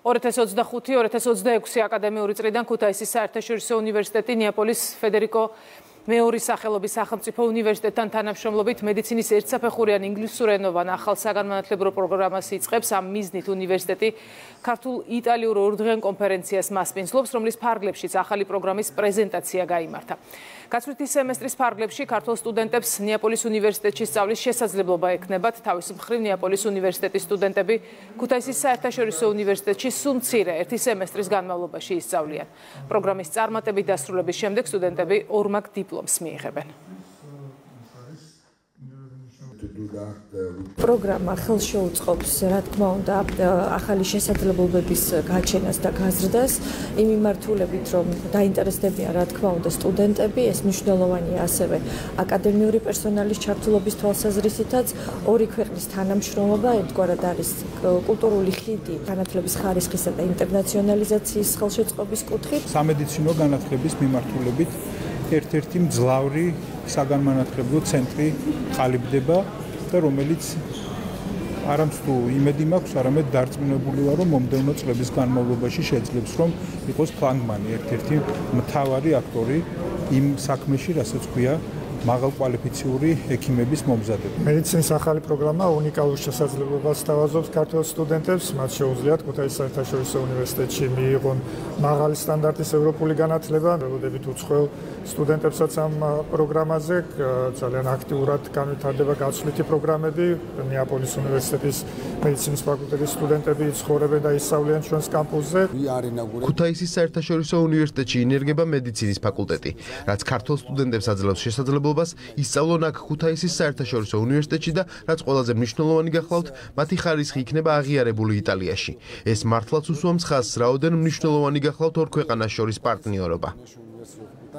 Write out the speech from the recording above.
2025-2026 აკადემიური წლიდან ქუთაისის საერთაშორისო უნივერსიტეტი ნეაპოლის ფედერიკო მეორის სახელობის სახელმწიფო უნივერსიტეტთან თანამშრომლობით მედიცინის ერთსაფეხურიან ინგლისურენოვან ახალ საგანმანათლებლო პროგრამას იწყებს. ამ მიზნით უნივერსიტეტი ქართულ-იტალიურ ორდღიან კონფერენციას მასპინძლობს, რომლის ფარგლებშიც ახალი პროგრამის პრეზენტაცია გაიმართა. გასვლითი სემესტრის ფარგლებში ქართულ სტუდენტებს ნეაპოლის უნივერსიტეტში სწავლის შესაძლებლობა ექნებათ. თავის მხრივ ნეაპოლის უნივერსიტეტის სტუდენტები ქუთაისის საერთაშორისო უნივერსიტეტში სულ მცირე ერთი სემესტრის განმავლობაში ისწავლიან. პროგრამის წარმატებით დასრულების შემდეგ სტუდენტები ორმაგ დიპლომს მიიღებენ. პროგრამა ხელშეუწყობს, რა თქმა უნდა, ახალი შესაძლებლობების გაჩენას და გაზრდას, იმ მიმართულებით, რომ დაინტერესდებიან, რა თქმა უნდა, სტუდენტები, ეს მნიშვნელოვანია ასევე აკადემიური პერსონალის ჩართულობის თვალსაზრისითაც, ორი ქვეყნის თანამშრომლობა ერთგვარად არის კულტურული ხიდი განათლების ხარისხისა და ინტერნაციონალიზაციის ხელშეწყობის კუთხით. სამედიცინო განათლების მიმართულებით ერთ-ერთი მძლავრი საგანმანათლებლო ცენტრი ყალიბდება და რომელიც არამც თუ იმედი მაქვს, არამედ დარწმუნებული ვარ, რომ მომდევნო წლების განმავლობაში შეძლებს რომ იყოს ფლანგმანი, ერთ-ერთი მთავარი აქტორი იმ საქმეში, რასაც ქვია მაღალკვალიფიციური ექიმების მომზადება. მედიცინის ახალი პროგრამა უნიკალურ შესაძლებლობას სთავაზობს ქართველ სტუდენტებს, მათ შეუძლიათ ქუთაისის საერთაშორისო უნივერსიტეტში მიიღონ მაღალი სტანდარტის ევროპული განათლება. ველოდებით უცხოელ სტუდენტებსაც ამ პროგრამაზე ძალიან აქტიურად განვითარდება გაცვლითი პროგრამები. ნეაპოლის უნივერსიტეტის მედიცინის ფაკულტეტის სტუდენტები ცხოვრობენ და ისწავლიან ჩვენს კამპუსზე. ქუთაისის საერთაშორისო უნივერსიტეტში ინერგება მედიცინის ფაკულტეტი, რაც ქართველ სტუდენტებს აძლევს შესაძლებლობას ისწავლონ აქ ქუთაისის საერთაშორისო უნივერსიტეტში და რაც ყველაზე მნიშვნელოვანი გახლავთ, მათი ხარისხი იქნება აღიარებული იტალიაში. ეს მართლაც უსვამს ხაზს, რაოდენ მნიშვნელოვანი გახლავთ ორ ქვეყანას შორის პარტნიორობა.